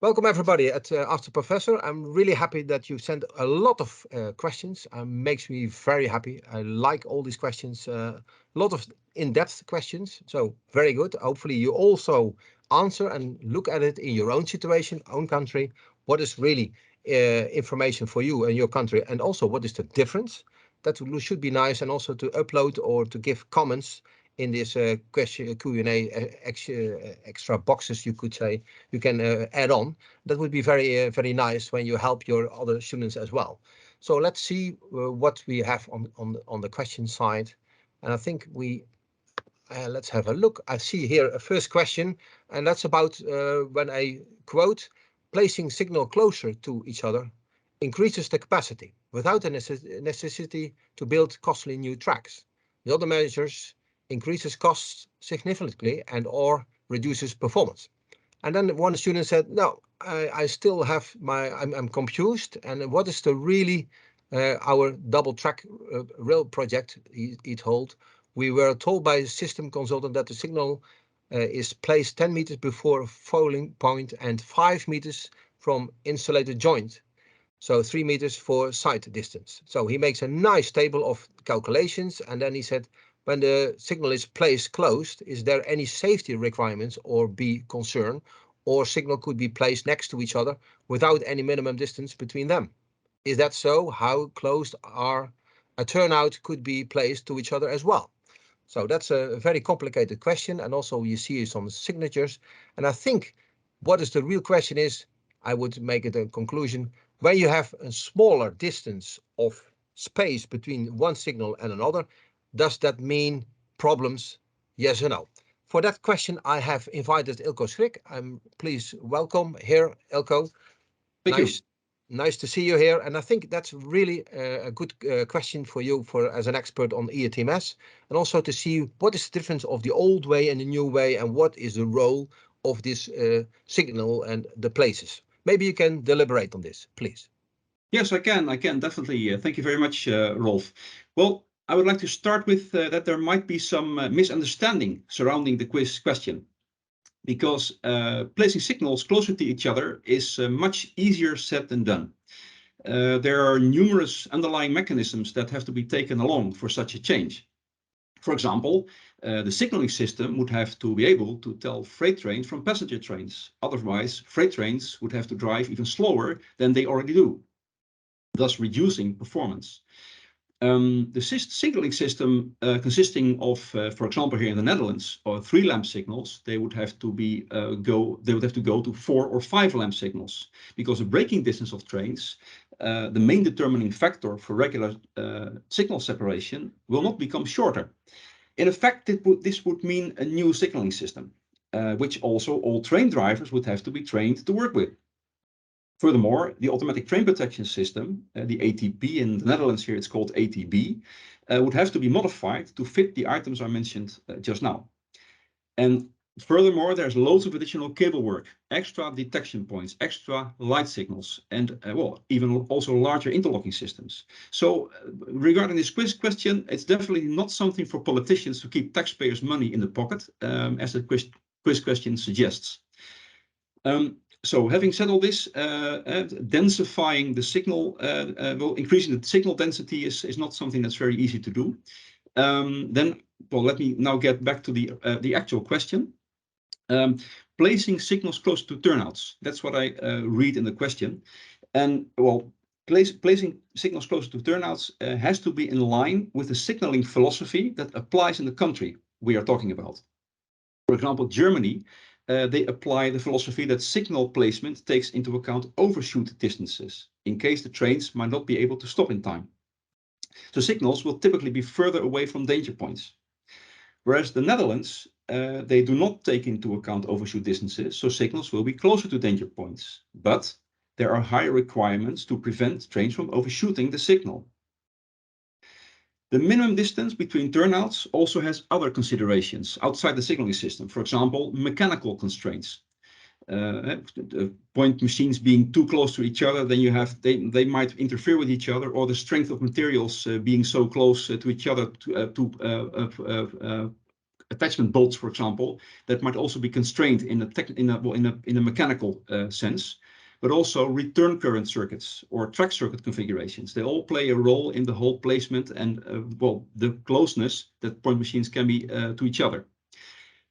Welcome everybody at Ask the Professor. I'm really happy that you sent a lot of questions. Makes me very happy. I like all these questions. A lot of in-depth questions. So very good. Hopefully you also answer and look at it in your own situation, own country. What is really information for you and your country, and also what is the difference? That should be nice, and also to upload or to give comments in this question Q&A extra boxes, you could say, you can add on. That would be very nice when you help your other students as well. So let's see what we have on the question side, and I think we let's have a look. I see here a first question, and that's about when I quote, placing signal closer to each other increases the capacity without the necessity to build costly new tracks. The other measures increases costs significantly and or reduces performance. And then one student said, no, I still have I'm confused. And what is the really our double track rail project he told? We were told by a system consultant that the signal is placed 10 meters before fouling point and 5 meters from insulated joint. So 3 meters for sight distance. So he makes a nice table of calculations, and then he said, when the signal is placed closed, is there any safety requirements or be concern, or signal could be placed next to each other without any minimum distance between them? Is that so? How close are a turnout could be placed to each other as well? So that's a very complicated question, and also you see some signatures. And I think what is the real question is, I would make it a conclusion, when you have a smaller distance of space between one signal and another, does that mean problems? Yes or no? For that question, I have invited Ilko Schrik. Please welcome here, Ilko. Thank you. Nice to see you here, and I think that's really a good question for you, for as an expert on ERTMS, and also to see what is the difference of the old way and the new way, and what is the role of this signal and the places. Maybe you can deliberate on this, please. Yes, I can definitely. Thank you very much, Rolf. Well, I would like to start with that there might be some misunderstanding surrounding the quiz question, because placing signals closer to each other is much easier said than done. There are numerous underlying mechanisms that have to be taken along for such a change. For example, the signaling system would have to be able to tell freight trains from passenger trains. Otherwise, freight trains would have to drive even slower than they already do, thus reducing performance. The signaling system consisting of, for example, here in the Netherlands, or 3 lamp signals, they would have to go to 4 or 5 lamp signals, because the braking distance of trains, the main determining factor for regular signal separation, will not become shorter. In effect, this would mean a new signaling system, which also all train drivers would have to be trained to work with. Furthermore, the automatic train protection system, the ATP in the Netherlands here, it's called ATB, would have to be modified to fit the items I mentioned just now. And furthermore, there's loads of additional cable work, extra detection points, extra light signals, and well, even also larger interlocking systems. So regarding this quiz question, it's definitely not something for politicians to keep taxpayers' money in the pocket, as the quiz question suggests. So having said all this, densifying the signal, well, increasing the signal density is not something that's very easy to do. Then, well, let me now get back to the actual question. Placing signals close to turnouts. That's what I read in the question. And well, placing signals close to turnouts has to be in line with the signaling philosophy that applies in the country we are talking about. For example, Germany, they apply the philosophy that signal placement takes into account overshoot distances, in case the trains might not be able to stop in time. So signals will typically be further away from danger points. Whereas the Netherlands, they do not take into account overshoot distances, so signals will be closer to danger points. But there are higher requirements to prevent trains from overshooting the signal. The minimum distance between turnouts also has other considerations outside the signaling system. For example, mechanical constraints. Point machines being too close to each other, then you have they might interfere with each other, or the strength of materials being so close to each other to attachment bolts, for example, that might also be constrained in a mechanical sense, but also return current circuits or track circuit configurations. They all play a role in the hole placement and the closeness that point machines can be to each other.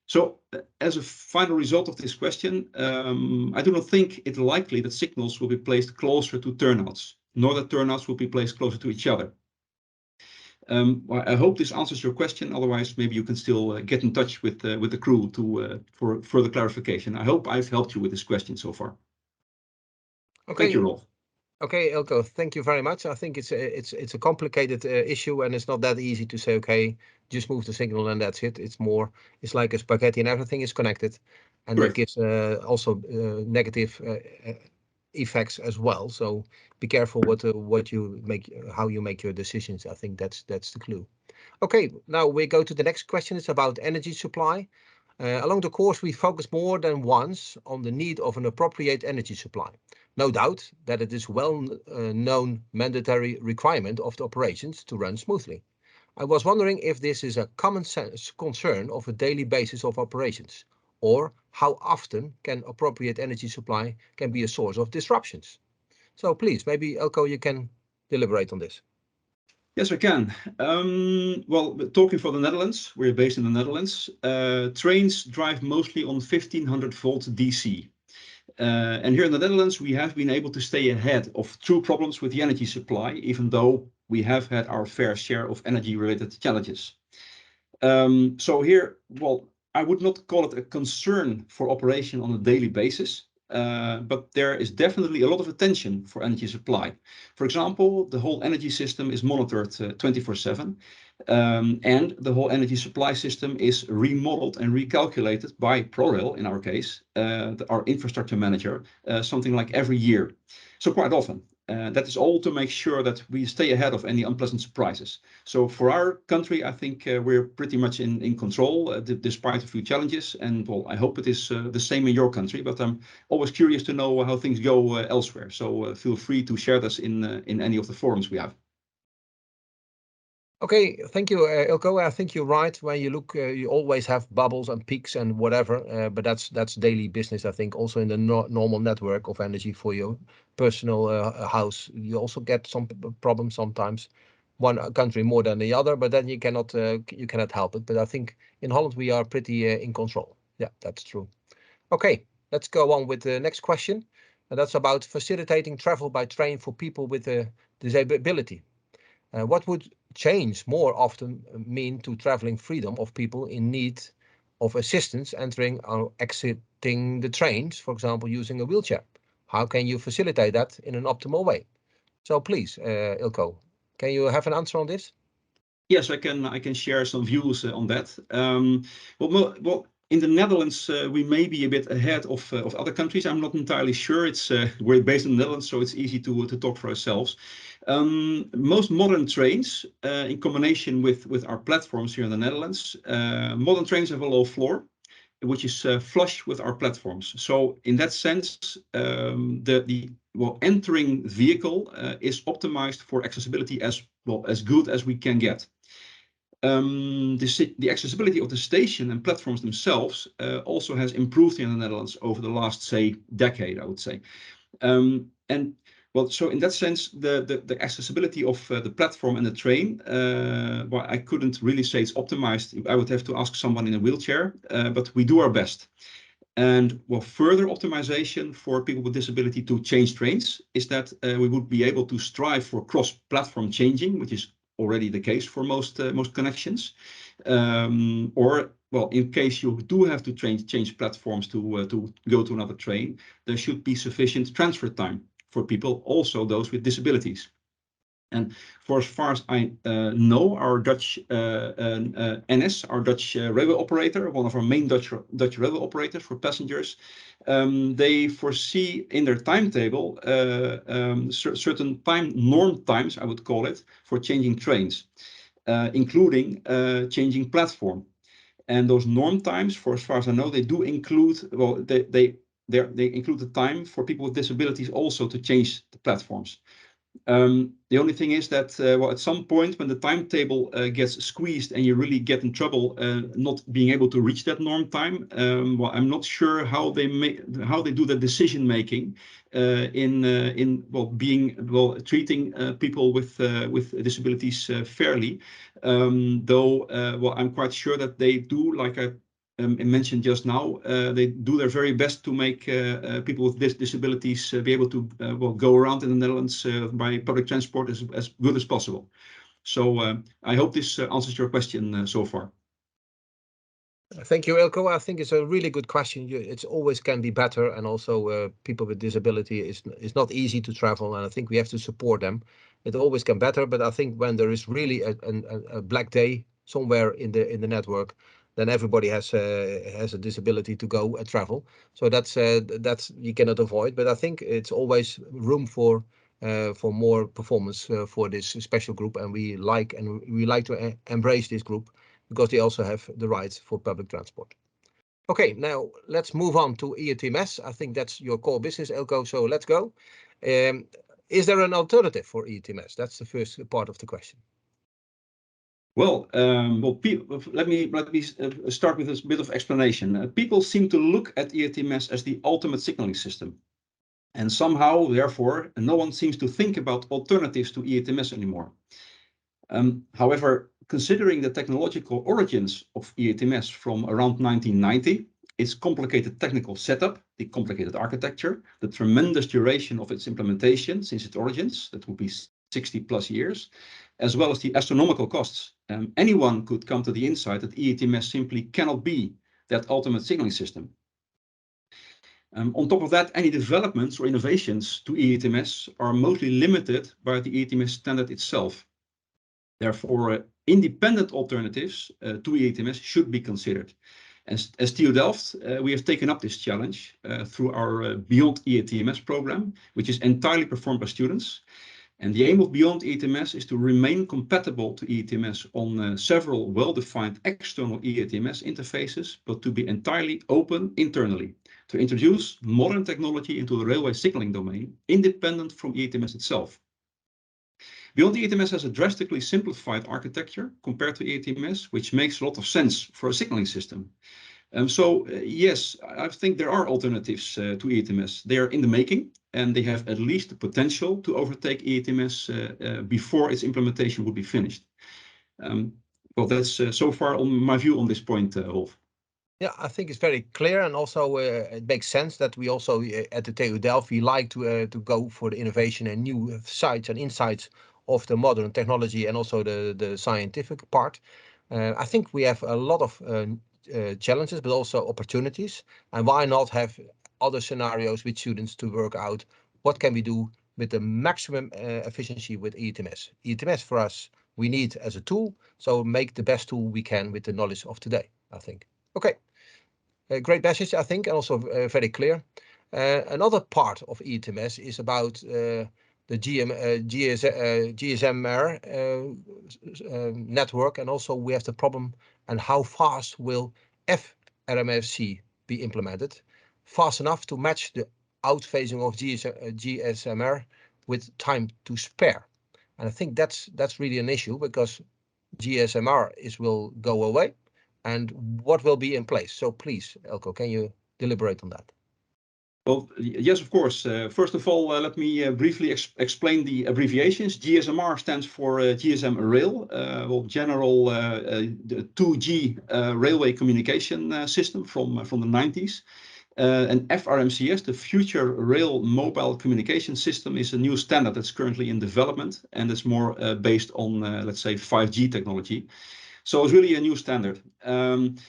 So as a final result of this question, I do not think it likely that signals will be placed closer to turnouts, nor that turnouts will be placed closer to each other. I hope this answers your question. Otherwise, maybe you can still get in touch with the crew for further clarification. I hope I've helped you with this question so far. Okay. Thank you, Rolf. Okay, Ilko, thank you very much. I think it's a complicated issue, and it's not that easy to say, okay, just move the signal and that's it. It's like a spaghetti and everything is connected, and Correct. that gives also negative effects as well. So be careful what you make, how you make your decisions. I think that's the clue. Okay, now we go to the next question. It's about energy supply. Along the course, we focus more than once on the need of an appropriate energy supply. No doubt that it is well-known mandatory requirement of the operations to run smoothly. I was wondering if this is a common sense concern of a daily basis of operations, or how often can appropriate energy supply can be a source of disruptions. So please, maybe Elko, you can deliberate on this. Yes, I can. Well, talking for the Netherlands, we're based in the Netherlands. Trains drive mostly on 1500 volt DC. And here in the Netherlands, we have been able to stay ahead of true problems with the energy supply, even though we have had our fair share of energy-related challenges. So here, well, I would not call it a concern for operation on a daily basis, but there is definitely a lot of attention for energy supply. For example, the whole energy system is monitored 24/7, and the whole energy supply system is remodeled and recalculated by ProRail, in our case, our infrastructure manager, something like every year. So quite often. That is all to make sure that we stay ahead of any unpleasant surprises. So for our country, I think we're pretty much in control, despite a few challenges. And well, I hope it is the same in your country, but I'm always curious to know how things go elsewhere. So feel free to share this in any of the forums we have. Okay, thank you, Ilko. I think you're right. When you look, you always have bubbles and peaks and whatever, but that's daily business. I think also in the normal network of energy for your personal house, you also get some problems sometimes. One country more than the other, but then you cannot help it. But I think in Holland we are pretty in control. Yeah, that's true. Okay, let's go on with the next question, and that's about facilitating travel by train for people with a disability. What would change more often mean to traveling freedom of people in need of assistance entering or exiting the trains, for example, using a wheelchair? How can you facilitate that in an optimal way? So please, Ilko, can you have an answer on this? Yes, I can share some views on that. Well, in the Netherlands, we may be a bit ahead of other countries. I'm not entirely sure. We're based in the Netherlands, so it's easy to talk for ourselves. Most modern trains, in combination with our platforms here in the Netherlands, modern trains have a low floor, which is flush with our platforms. So in that sense, the entering vehicle is optimized for accessibility as good as we can get. The accessibility of the station and platforms themselves also has improved in the Netherlands over the last, say, decade, I would say. And well, so in that sense, the accessibility of the platform and the train, well, I couldn't really say it's optimized. I would have to ask someone in a wheelchair, but we do our best. And well, further optimization for people with disability to change trains is that we would be able to strive for cross-platform changing, which is already the case for most connections. Or well, in case you do have to change platforms to go to another train, there should be sufficient transfer time for people, also those with disabilities. And for as far as I know, our Dutch NS, our Dutch railway operator, one of our main Dutch railway operators for passengers, they foresee in their timetable certain norm times, I would call it, for changing trains, including changing platform. And those norm times, for as far as I know, they do include, well, they include the time for people with disabilities also to change the platforms. The only thing is that well, at some point when the timetable gets squeezed and you really get in trouble not being able to reach that norm time, well, I'm not sure how they do the decision making in treating people with disabilities fairly. Though well, I'm quite sure that they do, like I mentioned just now, they do their very best to make people with disabilities be able to well, go around in the Netherlands by public transport as good as possible. So I hope this answers your question so far. Thank you, Ilko. I think it's a really good question. It's always can be better, and also people with disability is not easy to travel, and I think we have to support them. It always can better, but I think when there is really a black day somewhere in the network, then everybody has a disability to go and travel. So that's you cannot avoid. But I think it's always room for more performance for this special group, and we like to embrace this group, because they also have the rights for public transport. Okay, now let's move on to EATMS. I think that's your core business, Elko, so let's go. Is there an alternative for EATMS? That's the first part of the question. Well, let me start with a bit of explanation. People seem to look at EATMS as the ultimate signaling system. And somehow, therefore, no one seems to think about alternatives to EATMS anymore. However, considering the technological origins of EATMS from around 1990, its complicated technical setup, the complicated architecture, the tremendous duration of its implementation since its origins, that would be 60 plus years, as well as the astronomical costs, anyone could come to the insight that EATMS simply cannot be that ultimate signaling system. On top of that, any developments or innovations to EATMS are mostly limited by the EATMS standard itself. Therefore, independent alternatives to EATMS should be considered. As TU Delft, we have taken up this challenge through our Beyond EATMS program, which is entirely performed by students. And the aim of Beyond EATMS is to remain compatible to EATMS on several well-defined external EATMS interfaces, but to be entirely open internally, to introduce modern technology into the railway signaling domain, independent from EATMS itself. Beyond EATMS has a drastically simplified architecture compared to EATMS, which makes a lot of sense for a signaling system. Yes, I think there are alternatives to EATMS. They are in the making, and they have at least the potential to overtake EATMS before its implementation would be finished. Well, that's so far on my view on this point, Rolf. Yeah, I think it's very clear, and also it makes sense that we also at the TU Delft we like to go for the innovation and new sites and insights of the modern technology and also the scientific part. I think we have a lot of challenges, but also opportunities, and why not have other scenarios with students to work out what can we do with the maximum efficiency with EATMS. EATMS for us we need as a tool, so make the best tool we can with the knowledge of today, I think. Okay, great message, I think, and also very clear. Another part of EATMS is about the GSMR network, and also we have the problem and how fast will FRMFC be implemented, fast enough to match the outphasing of GSMR with time to spare. And I think that's really an issue, because GSMR will go away, and what will be in place. So please, Elko, can you deliberate on that? Well, yes, of course. First of all, let me briefly explain the abbreviations. GSMR stands for GSM Rail, well, General 2G Railway Communication System from the 90s. And FRMCS, the Future Rail Mobile Communication System, is a new standard that's currently in development, and it's more based on, let's say, 5G technology. So it's really a new standard. And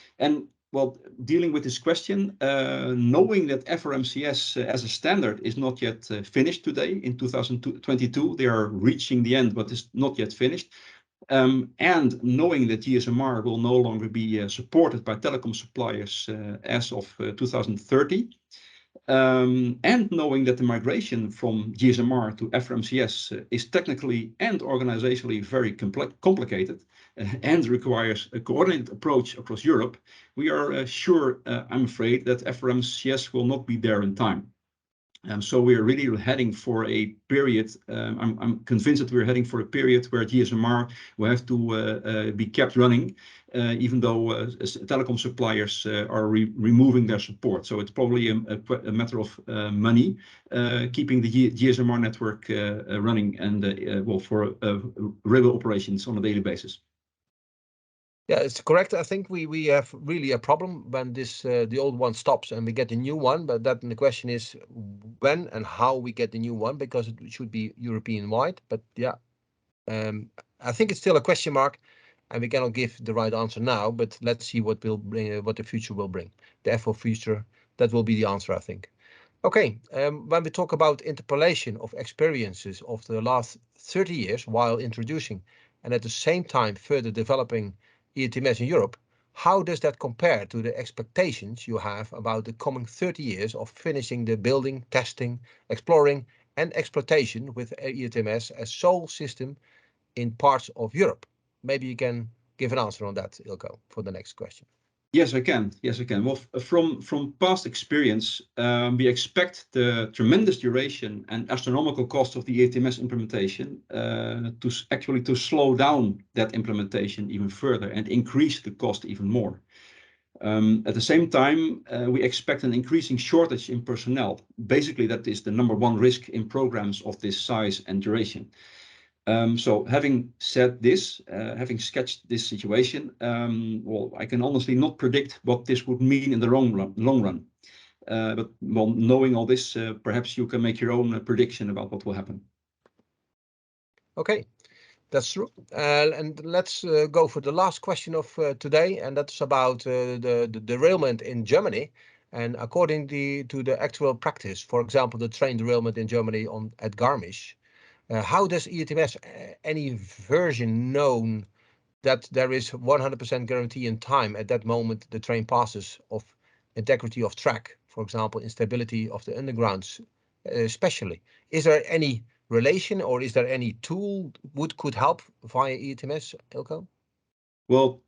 well, dealing with this question, knowing that FRMCS as a standard is not yet finished today in 2022, they are reaching the end, but it's not yet finished. And knowing that GSMR will no longer be supported by telecom suppliers as of 2030, and knowing that the migration from GSMR to FRMCS is technically and organizationally very complicated and requires a coordinated approach across Europe, we are sure, I'm afraid, that FRMCS will not be there in time. So we're really heading for a period. I'm convinced that we're heading for a period where GSMR will have to be kept running, even though telecom suppliers are removing their support. So it's probably a matter of money keeping the GSMR network running and well, for regular operations on a daily basis. Yeah, it's correct. I think we have really a problem when this the old one stops and we get a new one. But that the question is when and how we get the new one, because it should be European wide. But yeah, I think it's still a question mark, and we cannot give the right answer now. But let's see what will bring, what the future will bring. Therefore, future, that will be the answer, I think. Okay, when we talk about interpolation of experiences of the last 30 years while introducing and at the same time further developing ERTMS in Europe, how does that compare to the expectations you have about the coming 30 years of finishing the building, testing, exploring and exploitation with ERTMS as sole system in parts of Europe? Maybe you can give an answer on that, Ilko, for the next question. Yes, I can. Yes, I can. Well, from past experience, we expect the tremendous duration and astronomical cost of the ERTMS implementation to slow down that implementation even further and increase the cost even more. At the same time, we expect an increasing shortage in personnel. Basically, that is the number one risk in programs of this size and duration. So having said this, having sketched this situation, well, I can honestly not predict what this would mean in the long run. But well, knowing all this, perhaps you can make your own prediction about what will happen. Okay, that's true. And let's go for the last question of today, and that's about the derailment in Germany. And according to the actual practice, for example, the train derailment in Germany at Garmisch, how does ERTMS any version known that there is 100% guarantee in time at that moment the train passes of integrity of track, for example, instability of the undergrounds, especially? Is there any relation or is there any tool could help via ERTMS, Ilko? Well,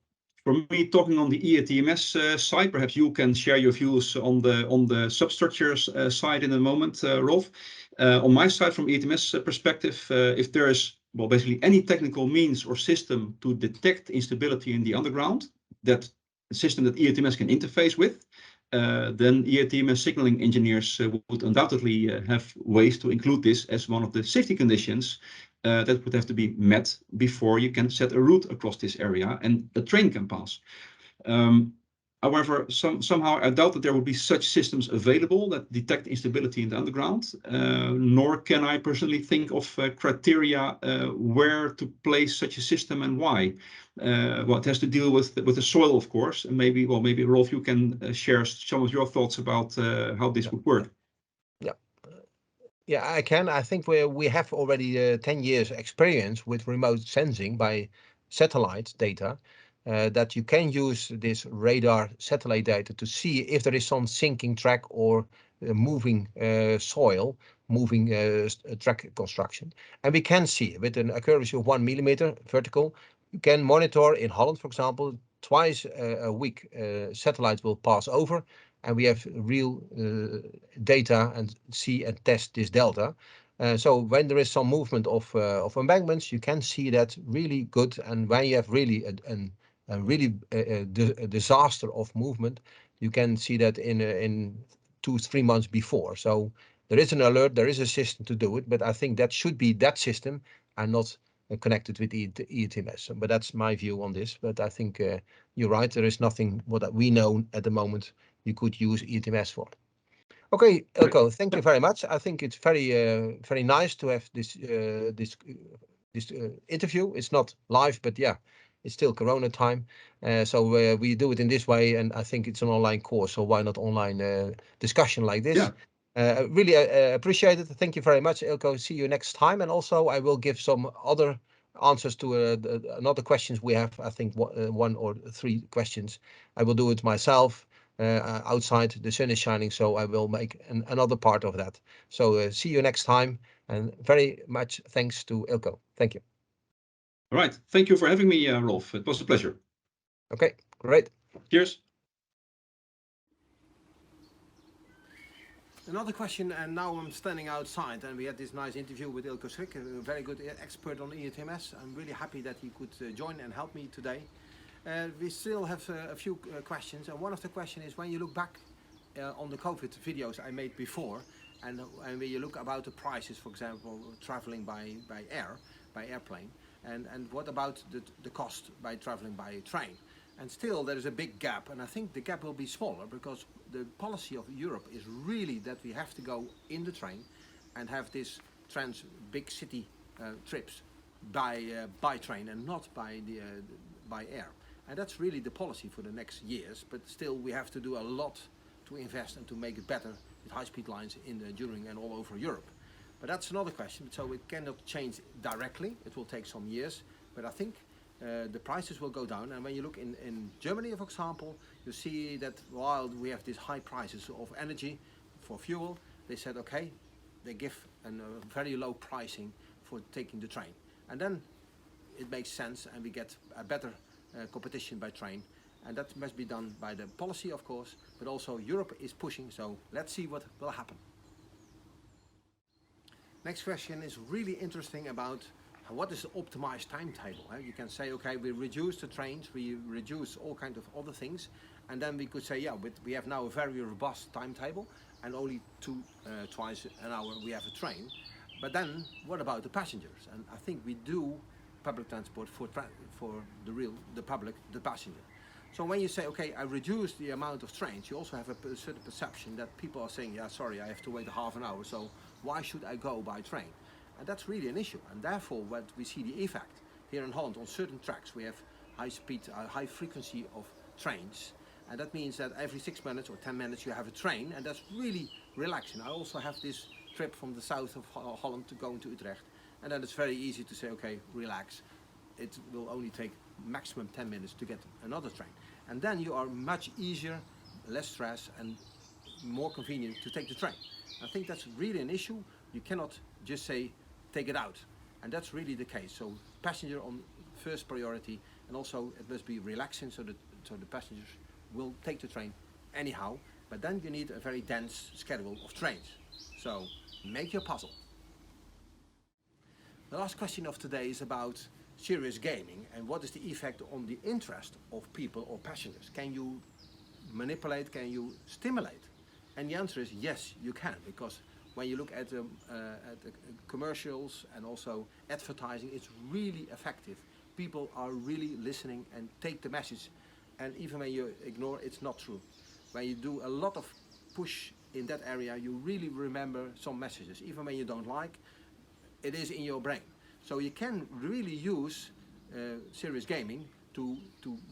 for me, talking on the ERTMS side, perhaps you can share your views on the substructures side in a moment, Rolf. On my side, from ERTMS perspective, if there is, well, basically any technical means or system to detect instability in the underground, that system that ERTMS can interface with, then ERTMS signaling engineers would undoubtedly have ways to include this as one of the safety conditions that would have to be met before you can set a route across this area and a train can pass. However, somehow I doubt that there will be such systems available that detect instability in the underground, nor can I personally think of criteria where to place such a system and why. Well, it has to deal with the soil, of course, and maybe Rolf, you can share some of your thoughts about how this would work. Yeah, I can. I think we have already 10 years experience with remote sensing by satellite data, that you can use this radar satellite data to see if there is some sinking track or moving soil, moving track construction. And we can see with an accuracy of 1 millimeter vertical, you can monitor in Holland, for example, twice a week, satellites will pass over and we have real data and see and test this delta. So when there is some movement of embankments, you can see that really good. And when you have really a disaster of movement, you can see that in 2-3 months before. So there is an alert, there is a system to do it, but I think that should be that system and not connected with ERTMS. But that's my view on this. But I think you're right. There is nothing what we know at the moment you could use ERTMS for. Okay, Ilko, thank you very much. I think it's very nice to have this interview. It's not live, but yeah, it's still Corona time. So we do it in this way, and I think it's an online course. So why not online discussion like this? Yeah. Really appreciate it. Thank you very much, Ilko. See you next time. And also, I will give some other answers to another questions we have. I think 1 or 3 questions. I will do it myself. Outside the sun is shining, so I will make another part of that. So see you next time, and very much thanks to Ilko. Thank you. All right. Thank you for having me, Rolf. It was a pleasure. Okay, great. Cheers. Another question, and now I'm standing outside, and we had this nice interview with Ilko Schrik, a very good expert on EUTMS. I'm really happy that he could join and help me today. We still have a few questions, and one of the questions is when you look back on the COVID videos I made before, and when you look about the prices, for example, traveling by airplane, and what about the cost by traveling by train? And still there is a big gap, and I think the gap will be smaller because the policy of Europe is really that we have to go in the train and have this big city trips by train and not by air. And that's really the policy for the next years, but still we have to do a lot to invest and to make it better with high-speed lines during and all over Europe. But that's another question, so it cannot change directly, it will take some years, but I think the prices will go down. And when you look in Germany, for example, you see that while we have these high prices of energy for fuel, they said, okay, they give a very low pricing for taking the train. And then it makes sense and we get a better competition by train. And that must be done by the policy, of course, but also Europe is pushing, so let's see what will happen. Next question is really interesting about what is the optimized timetable. You can say, okay, we reduce the trains, we reduce all kinds of other things, and then we could say, yeah, we have now a very robust timetable, and only twice an hour we have a train. But then, what about the passengers? And I think we do public transport for the public, the passenger. So when you say, okay, I reduce the amount of trains, you also have a certain perception that people are saying, yeah, sorry, I have to wait a half an hour, so why should I go by train? And that's really an issue, and therefore what we see the effect here in Holland on certain tracks, we have high speed, high frequency of trains, and that means that every 6 minutes or 10 minutes you have a train, and that's really relaxing. I also have this trip from the south of Holland to go into Utrecht, and then it's very easy to say, okay, relax. It will only take maximum 10 minutes to get another train, and then you are much easier, less stress, and more convenient to take the train. I think that's really an issue. You cannot just say take it out, and that's really the case. So passenger on first priority, and also it must be relaxing so the passengers will take the train anyhow, but then you need a very dense schedule of trains. So make your puzzle. The last question of today is about serious gaming and what is the effect on the interest of people or passengers. Can you manipulate, can you stimulate? And the answer is yes, you can, because when you look at the commercials and also advertising, it's really effective. People are really listening and take the message, and even when you ignore, it's not true. When you do a lot of push in that area, you really remember some messages, even when you don't like, it is in your brain. So you can really use serious gaming to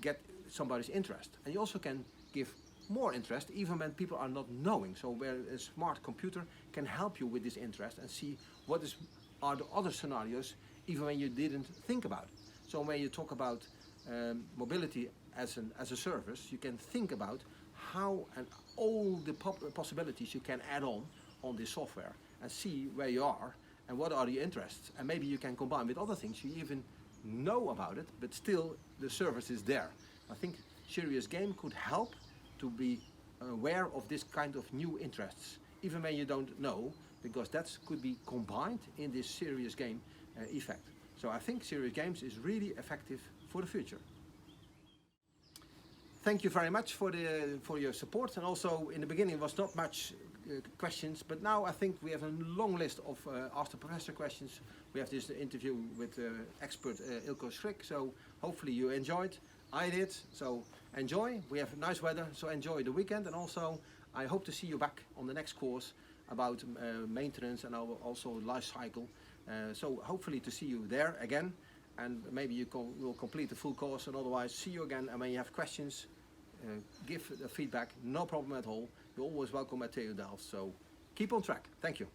get somebody's interest, and you also can give more interest even when people are not knowing. So where a smart computer can help you with this interest and see what are the other scenarios even when you didn't think about it. So when you talk about mobility as a service, you can think about how and all the possibilities you can add on this software and see where you are and what are the interests, and maybe you can combine with other things you even know about it, but still the service is there. I think serious game could help to be aware of this kind of new interests, even when you don't know, because that could be combined in this serious game effect. So I think serious games is really effective for the future. Thank you very much for your support, and also in the beginning was not much questions, but now I think we have a long list of Ask the Professor questions. We have this interview with expert Ilko Schrik, so hopefully you enjoyed. I did, so enjoy. We have nice weather, so enjoy the weekend, and also I hope to see you back on the next course about maintenance and also life cycle. So hopefully to see you there again, and maybe you will complete the full course, and otherwise see you again. And when you have questions, give the feedback, no problem at all. You're always welcome at TU Delft, so keep on track. Thank you.